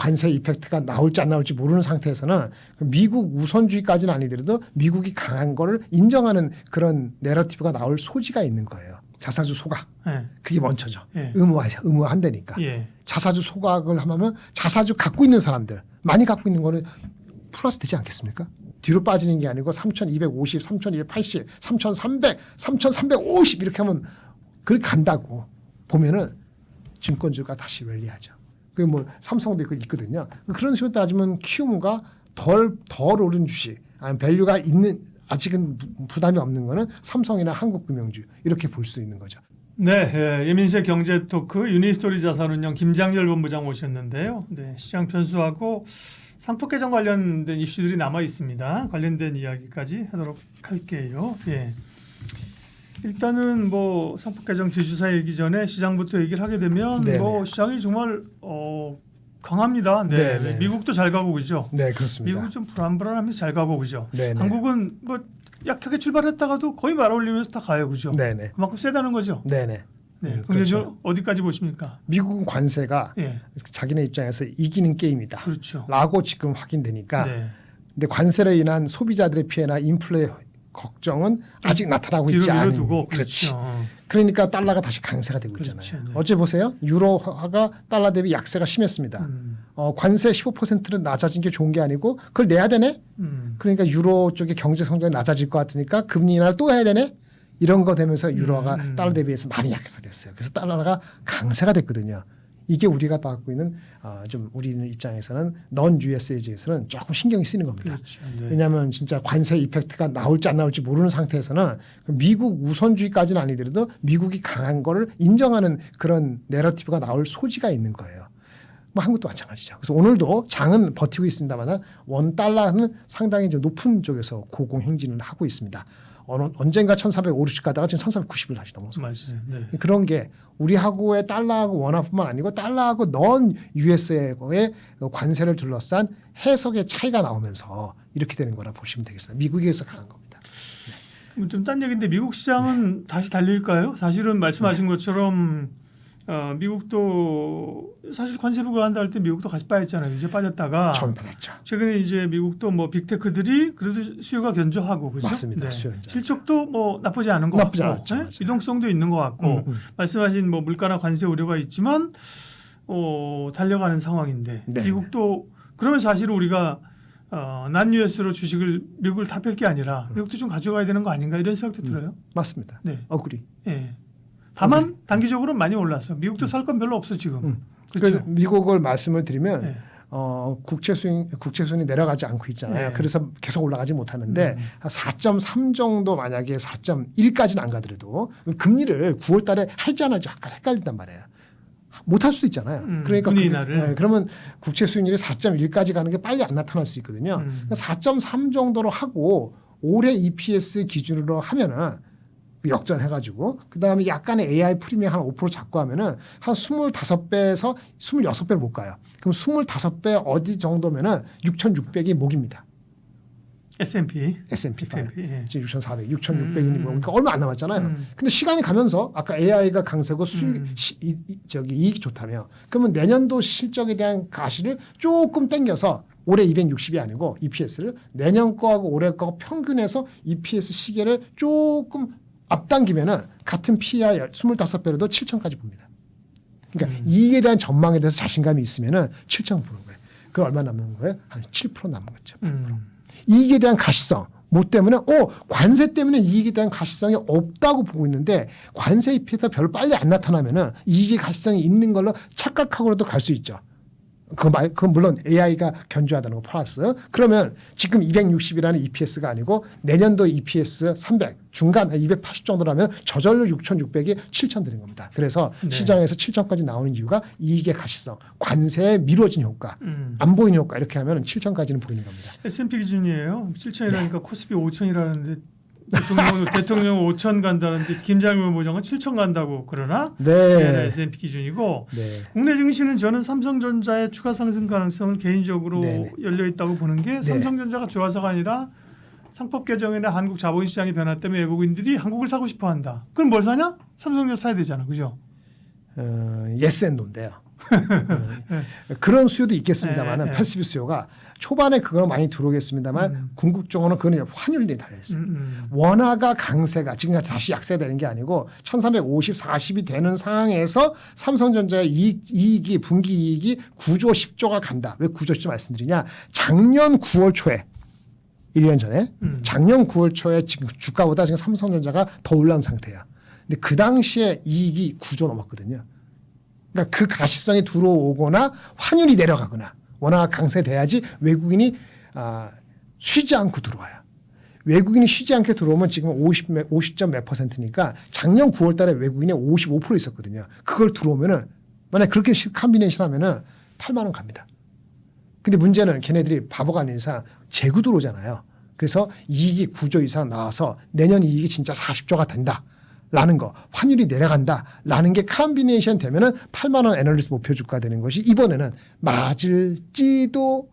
관세 이펙트가 나올지 안 나올지 모르는 상태에서는 미국 우선주의까지는 아니더라도 미국이 강한 거를 인정하는 그런 내러티브가 나올 소지가 있는 거예요. 자사주 소각. 예. 그게 먼저죠. 예. 의무화한다니까. 예. 자사주 소각을 하면 자사주 갖고 있는 사람들 많이 갖고 있는 거는 플러스 되지 않겠습니까? 뒤로 빠지는 게 아니고 3,250, 3,280, 3,300, 3,350 이렇게 하면 그걸 간다고 보면은 증권주가 다시 랠리하죠. 그리고 뭐 삼성도 있거든요. 그런 식으로 따지면 키움과 덜 오른 주식, 아니 밸류가 있는 아직은 부담이 없는 거는 삼성이나 한국금융주 이렇게 볼 수 있는 거죠. 네, 예민세 경제 토크 유니스토리 자산운용 김장렬 본부장 모셨는데요. 네, 시장 변수하고 상법 개정 관련된 이슈들이 남아 있습니다. 관련된 이야기까지 하도록 할게요. 예. 일단은 뭐 상법 개정 제주사 얘기 전에 시장부터 얘기를 하게 되면 네네. 뭐 시장이 정말 강합니다. 네. 네네. 미국도 잘 가고 그죠? 네, 그렇습니다. 미국은 좀 불안불안하면서 잘 가고 그죠? 네네. 한국은 뭐 약하게 출발했다가도 거의 말아올리면서 다 가요 그죠? 네네. 그만큼 세다는 거죠. 네네. 네. 그렇죠. 어디까지 보십니까? 미국은 관세가 예. 자기네 입장에서 이기는 게임이다. 그렇죠. 라고 지금 확인되니까 네. 근데 관세로 인한 소비자들의 피해나 인플레 걱정은 아직 나타나고 있지 않은. 밀어두고 그렇지. 그렇죠. 그러니까 달러가 다시 강세가 되고 있잖아요. 그렇죠. 네. 어제 보세요. 유로화가 달러 대비 약세가 심했습니다. 관세 15%는 낮아진 게 좋은 게 아니고 그걸 내야 되네. 그러니까 유로 쪽의 경제 성장이 낮아질 것 같으니까 금리 인하를 또 해야 되네. 이런 거 되면서 유로화가 달러 대비해서 많이 약세됐어요. 그래서 달러가 강세가 됐거든요. 이게 우리가 받고 있는 좀 우리는 입장에서는 넌 USA에서는 조금 신경이 쓰이는 겁니다. 그렇죠. 네. 왜냐하면 진짜 관세 이펙트가 나올지 안 나올지 모르는 상태에서는 미국 우선주의까지는 아니더라도 미국이 강한 거를 인정하는 그런 내러티브가 나올 소지가 있는 거예요. 뭐 한국도 마찬가지죠. 그래서 오늘도 장은 버티고 있습니다만 원 달러는 상당히 좀 높은 쪽에서 고공행진을 하고 있습니다. 언젠가 1,450 가다가 지금 1,490을 다시 넘어서고 있어요. 네. 그런 게 우리하고의 달러하고 원화뿐만 아니고 달러하고 넌 USA의 관세를 둘러싼 해석의 차이가 나오면서 이렇게 되는 거라 보시면 되겠어요. 미국에서 강한 겁니다. 좀 딴 얘기인데 미국 시장은 다시 달릴까요? 사실은 말씀하신 것처럼 미국도 사실 관세 부과한다 할 때 미국도 같이 빠졌잖아요. 이제 빠졌다가 처음 받았죠. 최근에 이제 미국도 뭐 빅테크들이 그래도 수요가 견조하고 그렇죠? 맞습니다. 네. 수요 견조. 실적도 뭐 나쁘지 않은 것 나쁘지 같고 않았죠. 네? 맞아요. 유동성도 있는 것 같고 말씀하신 뭐 물가나 관세 우려가 있지만 달려가는 상황인데 네. 미국도 그러면 사실 우리가 난 US로 주식을 미국을 다 뺄 게 아니라 미국도 좀 가져가야 되는 거 아닌가 이런 생각도 들어요. 맞습니다. 네. 어그리. 예. 다만 단기적으로 많이 올랐어. 미국도 살 건 별로 없어 지금. 그래서 그렇죠? 미국을 말씀을 드리면 네. 국채 수익이 내려가지 않고 있잖아요. 네. 그래서 계속 올라가지 못하는데 한 4.3 정도 만약에 4.1까지는 안 가더라도 금리를 9월 달에 할지 안 할지 아까 헷갈린단 말이에요. 못할 수도 있잖아요. 그러니까 그러면 국채 수익률이 4.1까지 가는 게 빨리 안 나타날 수 있거든요. 4.3 정도로 하고 올해 EPS 기준으로 하면은 역전해가지고 그 다음에 약간의 AI 프리미엄 한 5% 잡고 하면은 한 25배에서 26배를 못 가요. 그럼 25배 어디 정도면은 6,600이 목입니다. S&P. S&P 5. 예. 지금 6,400, 6,600이 그러니까 얼마 안 남았잖아요. 근데 시간이 가면서 아까 AI가 강세고 이익이 좋다며 그러면 내년도 실적에 대한 가시를 조금 당겨서 올해 260이 아니고 EPS를 내년 거하고 올해 거하고 평균해서 EPS 시계를 조금 앞당기면은 같은 PER 25배로도 7,000까지 봅니다. 그러니까 이익에 대한 전망에 대해서 자신감이 있으면은 7,000 보는 거예요. 그 얼마 남는 거예요? 한 7% 남은 거죠. 8%. 이익에 대한 가시성. 뭐 때문에 관세 때문에 이익에 대한 가시성이 없다고 보고 있는데 관세 이펙트가 별로 빨리 안 나타나면은 이익의 가시성이 있는 걸로 착각하고라도 갈 수 있죠. 그건 물론 AI가 견주하다는 거 플러스 그러면 지금 260이라는 EPS가 아니고 내년도 EPS 300 중간 280 정도라면 저절로 6,600이 7,000 되는 겁니다. 그래서 시장에서 7,000까지 나오는 이유가 이익의 가시성, 관세에 미뤄진 효과, 안 보이는 효과 이렇게 하면 7,000까지는 보이는 겁니다. S&P 기준이에요. 7,000이라니까 코스피 5,000이라는데 대통령 5,000 간다는데 김장렬 부장은 7,000 간다고 그러나? 네. S&P 기준이고 네. 국내 증시는 저는 삼성전자의 추가 상승 가능성을 개인적으로 열려 있다고 보는 게 삼성전자가 좋아서가 아니라 상법 개정이나 한국 자본시장의 변화 때문에 외국인들이 한국을 사고 싶어한다. 그럼 뭘 사냐? 삼성전자 사야 되잖아, 그죠? 예스 앤 노인데요. 그런 수요도 있겠습니다만은 네, 네. 패시브 수요가 초반에 그거는 많이 들어오겠습니다만 궁극적으로는 그거는 환율이 달려있어요. 원화가 강세가 지금 다시 약세되는 게 아니고 1350, 40이 되는 상황에서 삼성전자의 이익이 분기이익이 9조, 10조가 간다. 왜 9조씩 말씀드리냐. 작년 9월 초에 1년 전에 작년 9월 초에 지금 주가보다 지금 삼성전자가 더 올라온 상태야. 근데 그 당시에 이익이 9조 넘었거든요. 그러니까 그 가시성이 들어오거나 환율이 내려가거나 원화가 강세돼야지 외국인이 쉬지 않고 들어와요. 외국인이 쉬지 않게 들어오면 지금 50점 몇 %니까 작년 9월 달에 외국인이 55% 있었거든요. 그걸 들어오면은 만약 그렇게 컴비네이션 하면은 8만 원 갑니다. 근데 문제는 걔네들이 바보가 아닌 이상 재고 들어오잖아요. 그래서 이익이 9조 이상 나와서 내년 이익이 진짜 40조가 된다. 라는 거, 환율이 내려간다. 라는 게 컴비네이션 되면은 8만 원 애널리스트 목표 주가 되는 것이 이번에는 맞을지도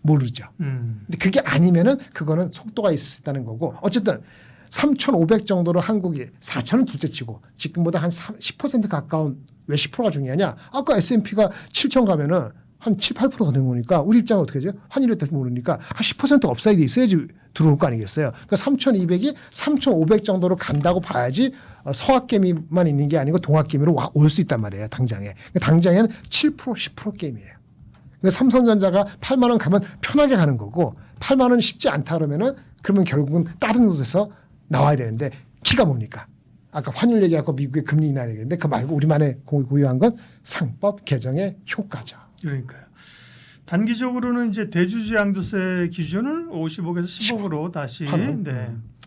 모르죠. 근데 그게 아니면은 그거는 속도가 있을 수 있다는 거고 어쨌든 3,500 정도로 한국이 4,000은 둘째치고 지금보다 한 10% 가까운 왜 10%가 중요하냐? 아까 S&P가 7,000 가면은 한 7, 8%가 된 거니까 우리 입장은 어떻게 하죠? 환율이 어떨지 모르니까 한 10% 업사이드 있어야지 들어올 거 아니겠어요? 그러니까 3,200이 3,500 정도로 간다고 봐야지 서학개미만 있는 게 아니고 동학개미로 올 수 있단 말이에요. 당장에. 그러니까 당장에는 7%, 10% 게임이에요. 그러니까 삼성전자가 8만 원 가면 편하게 가는 거고 8만 원이 쉽지 않다 그러면 결국은 다른 곳에서 나와야 되는데 키가 뭡니까? 아까 환율 얘기하고 미국의 금리 인하 얘기했는데 그 말고 우리만의 고유한 건 상법 개정의 효과죠. 그러니까요. 단기적으로는 이제 대주주 양도세 기준을 55에서 10억으로 다시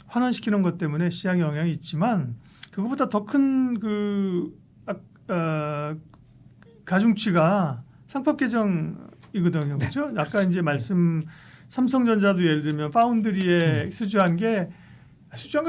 환원시키는 것 때문에 시장 영향이 있지만 그것보다 더 큰 가중치가 상법 개정이거든요, 그렇죠? 아까 이제 말씀 삼성전자도 예를 들면 파운드리에 수주한 게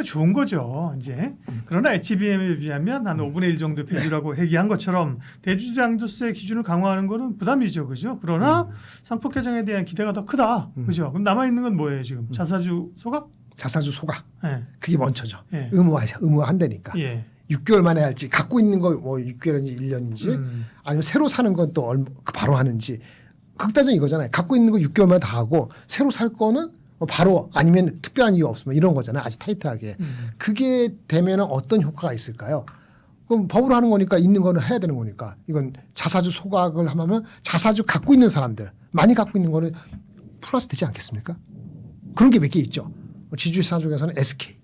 좋은 거죠, 이제. 그러나 HBM에 비하면 한 5분의 1 정도 밸류라고 얘기한 것처럼 대주주 양도세 기준을 강화하는 거는 부담이죠, 그죠? 그러나 상법 개정에 대한 기대가 더 크다, 그죠? 그럼 남아 있는 건 뭐예요, 지금? 자사주 소각? 자사주 소각. 네. 그게 먼저죠. 네. 의무화한다니까. 예. 6개월 만에 할지 갖고 있는 거 뭐 6개월인지 1년인지 아니면 새로 사는 건 또 바로 하는지 극단적 이거잖아요. 갖고 있는 거 6개월 만에 다 하고 새로 살 거는 바로 아니면 특별한 이유 없으면 이런 거잖아요. 아주 타이트하게. 그게 되면 어떤 효과가 있을까요? 그럼 법으로 하는 거니까 있는 거는 해야 되는 거니까 이건 자사주 소각을 하면 자사주 갖고 있는 사람들 많이 갖고 있는 거는 플러스 되지 않겠습니까? 그런 게 몇 개 있죠. 지주사 중에서는 SK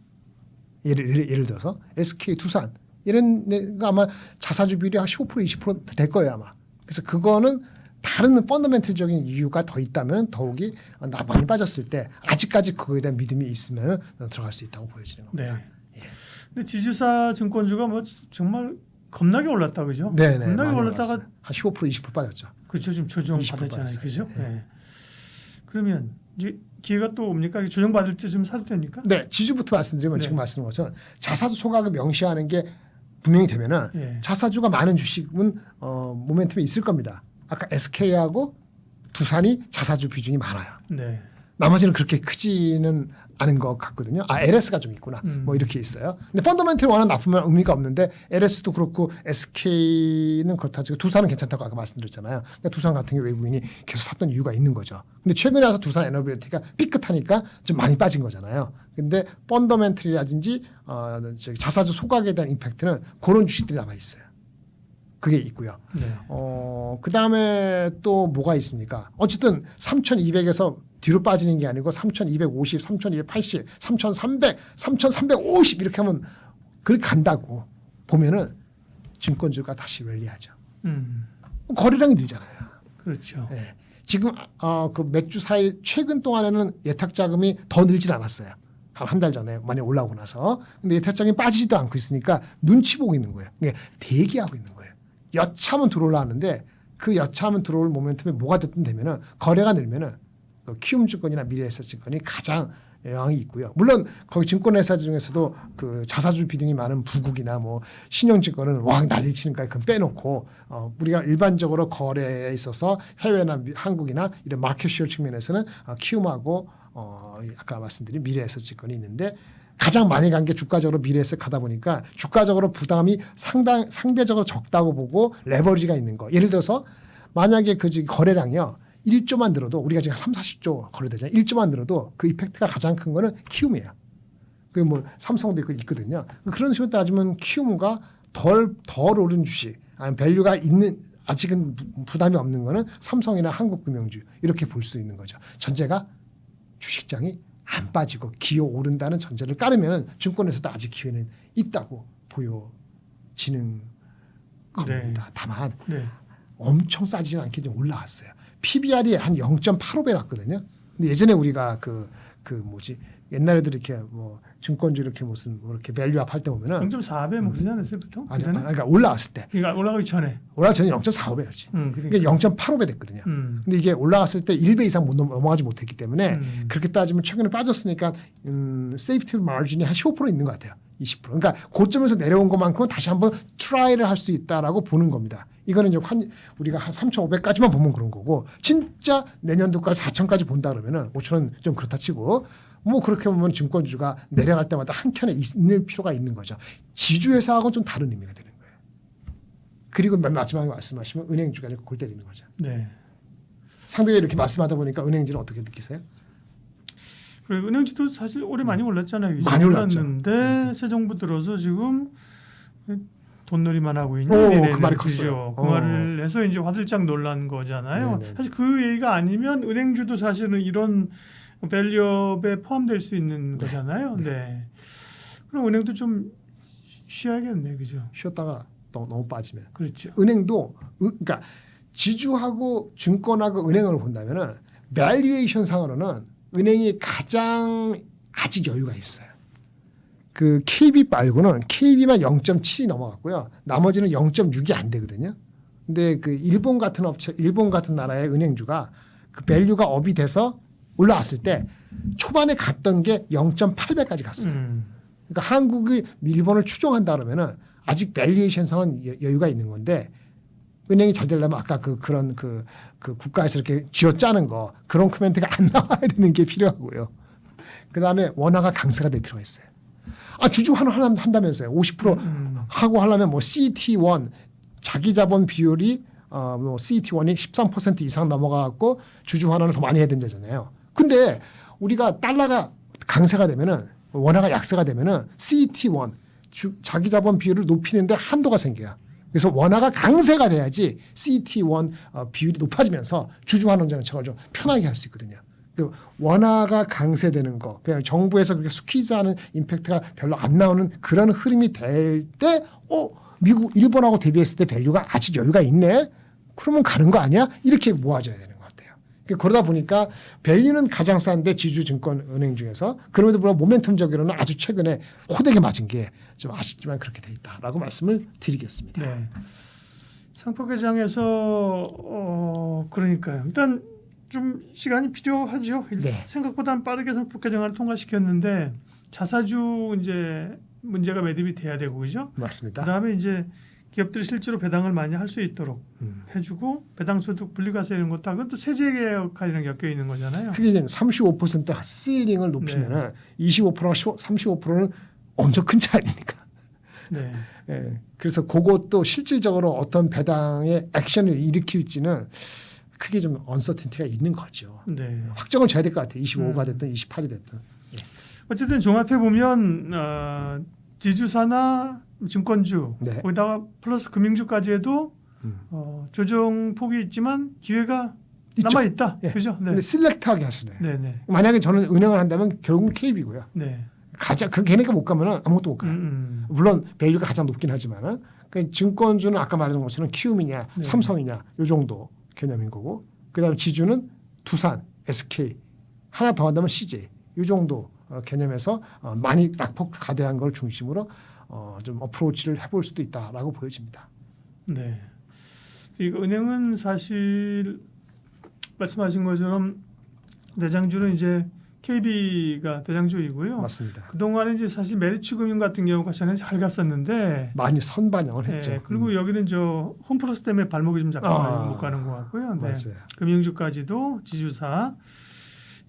예를 들어서 SK 두산 이런 데가 아마 자사주 비율이 한 15% 20% 될 거예요 아마. 그래서 그거는 다른 펀더멘털적인 이유가 더 있다면 더욱이 많이 빠졌을 때 아직까지 그거에 대한 믿음이 있으면 들어갈 수 있다고 보여지는 겁니다. 네. 예. 근데 지주사 증권주가 뭐 정말 겁나게 올랐다 그죠? 네네. 겁나게 올랐다가 한 15% 20% 빠졌죠. 그렇죠. 지금 조정 20% 받았잖아요, 빠졌어요. 그죠? 네. 네. 그러면 이제 기회가 또 옵니까? 조정 받을 때 좀 사도 됩니까? 네, 지주부터 말씀드리면 네. 지금 말씀드린 것처럼 자사주 소각을 명시하는 게 분명히 되면은 예. 자사주가 많은 주식은 모멘텀이 있을 겁니다. 아까 SK하고 두산이 자사주 비중이 많아요. 네. 나머지는 그렇게 크지는 않은 것 같거든요. LS가 좀 있구나. 뭐 이렇게 있어요. 근데 펀더멘털이 워낙 나쁘면 의미가 없는데 LS도 그렇고 SK는 그렇다 치고 두산은 괜찮다고 아까 말씀드렸잖아요. 그러니까 두산 같은 경우 외국인이 계속 샀던 이유가 있는 거죠. 근데 최근에 와서 두산 에너비티가 삐끗하니까 좀 많이 빠진 거잖아요. 근데 펀더멘털이라든지 자사주 소각에 대한 임팩트는 그런 주식들이 남아 있어요. 그게 있고요. 네. 그다음에 또 뭐가 있습니까? 어쨌든 3,200에서 뒤로 빠지는 게 아니고 3,250, 3,280, 3,300, 3,350 이렇게 하면 그걸 간다고 보면은 증권주가 다시 랠리하죠. 거래량이 늘잖아요. 그렇죠. 네. 지금 그 몇 주 사이 최근 동안에는 예탁 자금이 더 늘진 않았어요. 한 달 전에 많이 올라오고 나서. 근데 예탁 자금이 빠지지도 않고 있으니까 눈치 보고 있는 거예요. 그러니까 대기하고 있는 거예요. 여차하면 들어올라왔는데 그 여차하면 들어올 모멘텀에 뭐가 됐든 되면은 거래가 늘면은 키움증권이나 미래에셋증권이 가장 영향이 있고요. 물론 거기 증권회사 중에서도 그 자사주 비중이 많은 부국이나 뭐 신용증권은 왕 난리치니까 그건 빼놓고 우리가 일반적으로 거래에 있어서 해외나 한국이나 이런 마켓쉐어 측면에서는 키움하고 아까 말씀드린 미래에셋증권이 있는데 가장 많이 간 게 주가적으로 미래에셋 하다 보니까 주가적으로 부담이 상대적으로 적다고 보고 레버리지가 있는 거. 예를 들어서 만약에 그 거래량이요. 1조만 늘어도 우리가 지금 3, 40조 거래되잖아요. 1조만 늘어도 그 이펙트가 가장 큰 거는 키움이에요. 그 뭐 삼성도 있거든요. 그런 식으로 따지면 키움과 덜 오른 주식, 아니 밸류가 있는 아직은 부담이 없는 거는 삼성이나 한국금융주 이렇게 볼 수 있는 거죠. 전제가 주식장이 안 빠지고 기어 오른다는 전제를 깔으면 증권에서도 아직 기회는 있다고 보여지는 겁니다. 다만 엄청 싸지는 않게 좀 올라왔어요. PBR이 한 0.85배 났거든요. 근데 예전에 우리가 그 뭐지 옛날에도 이렇게 뭐 증권주 이렇게 무슨 뭐 이렇게 밸류업 할 때 보면은 0.4배 뭐 그러지 않았어요 보통? 아니, 그러니까 올라왔을 때. 그러니까 올라가기 전에. 올라가기 전에 0.45배였지. 그러니까 0.85배 됐거든요. 근데 이게 올라갔을 때 1배 이상 넘어가지 못했기 때문에 그렇게 따지면 최근에 빠졌으니까 세이프티 마진이 한 15% 있는 것 같아요. 20%. 그러니까 고점에서 내려온 것만큼은 다시 한번 트라이를 할 수 있다라고 보는 겁니다. 이거는 이제 우리가 한 3,500까지만 보면 그런 거고 진짜 내년도까지 4,000까지 본다 그러면은 5,000원 좀 그렇다 치고 뭐 그렇게 보면 증권주가 내려갈 때마다 한 켠에 있는 필요가 있는 거죠. 지주회사하고는 좀 다른 의미가 되는 거예요. 그리고 맨 마지막에 말씀하시면 은행주가 이렇게 골 때리는 거죠. 네. 상대가 이렇게 말씀하다 보니까 은행주는 어떻게 느끼세요? 그리고 은행주도 사실 올해 많이 올랐잖아요. 많이 올랐는데 새 정부 들어서 지금 돈놀이만 하고 있는 그 말이 컸어요. 그 말을 해서 이제 화들짝 놀란 거잖아요. 네네. 사실 그 얘기가 아니면 은행주도 사실은 이런 밸류업에 포함될 수 있는 거잖아요. 네. 그럼 은행도 좀 쉬어야겠네, 그죠? 쉬었다가 너무 빠지면. 그렇죠. 은행도 그러니까 지주하고 증권하고 은행을 본다면은 밸류에이션 상으로는 은행이 가장 아직 여유가 있어요. 그 KB 말고는 KB만 0.7이 넘어갔고요. 나머지는 0.6이 안 되거든요. 근데 그 일본 같은 나라의 은행주가 그 밸류가 업이 돼서 올라왔을 때 초반에 갔던 게 0.8배까지 갔어요. 그러니까 한국이 일본을 추종한다 그러면은 아직 밸류에이션상은 여유가 있는 건데 은행이 잘 되려면 아까 그런 국가에서 이렇게 쥐어짜는 거 그런 코멘트가 안 나와야 되는 게 필요하고요. 그 다음에 원화가 강세가 될 필요가 있어요. 주주 한다면서요. 50% 하고 하려면 뭐 CET1 자기 자본 비율이 뭐 CET1이 13% 이상 넘어가고 주주 환원을 더 많이 해야 된다잖아요. 근데 우리가 달러가 강세가 되면은 원화가 약세가 되면은 CET1 자기 자본 비율을 높이는데 한도가 생겨요. 그래서 원화가 강세가 돼야지 CET1 비율이 높아지면서 주주 환원 정책을 좀 편하게 할 수 있거든요. 원화가 강세되는 거, 그냥 정부에서 그렇게 스퀴즈하는 임팩트가 별로 안 나오는 그런 흐름이 될 때, 미국, 일본하고 대비했을 때 밸류가 아직 여유가 있네. 그러면 가는 거 아니야? 이렇게 모아져야 되는 것 같아요. 그러다 보니까 밸류는 가장 싼데 지주증권은행 중에서 그럼에도 불구하고 모멘텀적으로는 아주 최근에 호되게 맞은 게 좀 아쉽지만 그렇게 돼 있다라고 말씀을 드리겠습니다. 네. 상폭개정에서 그러니까요. 일단 좀 시간이 필요하죠. 네. 생각보다 빠르게 상폭개정안을 통과시켰는데 자사주 이제 문제가 매듭이 돼야 되고 그죠? 맞습니다. 그다음에 이제 기업들이 실제로 배당을 많이 할 수 있도록 해주고 배당소득 분리과세 이런 것도 하고 또 세제개혁이랑 엮여 있는 거잖아요. 그게 이제 35% 실링을 높이면은 25%랑 35%는 엄청 큰 차이 아닙니까? 네. 예, 그래서 그것도 실질적으로 어떤 배당의 액션을 일으킬지는 크게 좀 언서틴티가 있는 거죠. 네. 확정을 줘야 될 것 같아요. 25가 됐든 28이 됐든. 어쨌든 종합해 보면 지주사나 증권주 네. 거기다가 플러스 금융주까지 해도 조정 폭이 있지만 기회가 남아 있다. 예. 그죠? 네. 근데 실렉트하게 하시네. 네, 네. 만약에 저는 은행을 한다면 결국은 KB고요. 네. 가장 걔네가 못 가면은 아무것도 못 가요. 물론 밸류가 가장 높긴 하지만은 그러니까 증권주는 아까 말했던 것처럼 키움이냐, 네. 삼성이냐 요 정도 개념인 거고, 그다음 지주는 두산, SK 하나 더 한다면 CJ 요 정도 개념에서 많이 낙폭 가대한 걸 중심으로 좀 어프로치를 해볼 수도 있다라고 보여집니다. 네. 이 은행은 사실 말씀하신 것처럼 대장주는 이제 KB가 대장주이고요. 맞습니다. 그동안에 이제 사실 메리츠금융 같은 경우가 전에 잘 갔었는데 많이 선반영을 했죠. 네, 그리고 여기는 저 홈플러스 때문에 발목이 좀 잡혀 못 가는 것 같고요. 네. 맞아요. 금융주까지도 지주사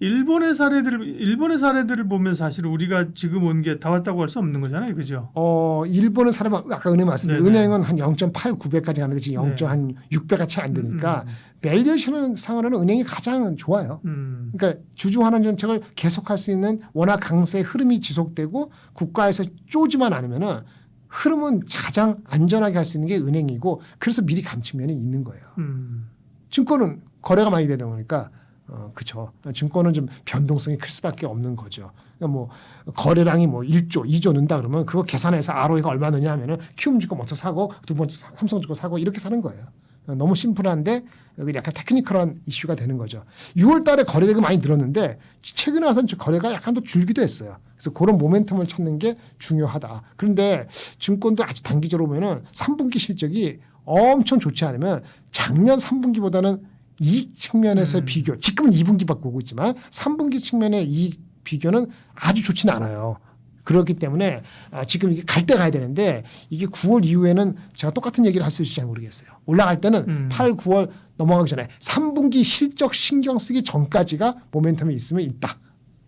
일본의 사례들을 보면 사실 우리가 지금 온 게 다 왔다고 할 수 없는 거잖아요, 그죠? 일본은 사람 아까 은행 말씀드린 네네. 은행은 한 0.89배까지 가는데 지금 0.6배가 채 안 되니까 밸류에이션 상으로는 은행이 가장 좋아요. 그러니까 주주환원 정책을 계속할 수 있는 워낙 강세의 흐름이 지속되고 국가에서 쪼지만 않으면은 흐름은 가장 안전하게 할 수 있는 게 은행이고 그래서 미리 간 측면이 있는 거예요. 증권은 거래가 많이 되다 보니까 그렇죠. 증권은 좀 변동성이 클 수밖에 없는 거죠. 그러니까 뭐 거래량이 뭐 1조, 2조 는다 그러면 그거 계산해서 ROE가 얼마 느냐 하면은 키움증권 먼저 사고 두 번째 삼성증권 사고 이렇게 사는 거예요. 너무 심플한데 여기 약간 테크니컬한 이슈가 되는 거죠. 6월 달에 거래대금 많이 늘었는데 최근에 와서는 거래가 약간 더 줄기도 했어요. 그래서 그런 모멘텀을 찾는 게 중요하다. 그런데 증권도 아주 단기적으로 보면은 3분기 실적이 엄청 좋지 않으면 작년 3분기보다는 이익 측면에서의 비교, 지금은 2분기밖에 보고 있지만 3분기 측면의 이익 비교는 아주 좋지는 않아요. 그렇기 때문에 지금 이게 갈 때 가야 되는데 이게 9월 이후에는 제가 똑같은 얘기를 할 수 있을지 잘 모르겠어요. 올라갈 때는 8, 9월 넘어가기 전에 3분기 실적 신경 쓰기 전까지가 모멘텀이 있으면 있다.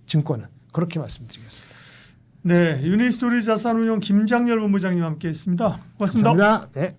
증권은. 그렇게 말씀드리겠습니다. 네, 유니스토리 자산운용 김장렬 본부장님 함께했습니다. 고맙습니다. 감사합니다. 네.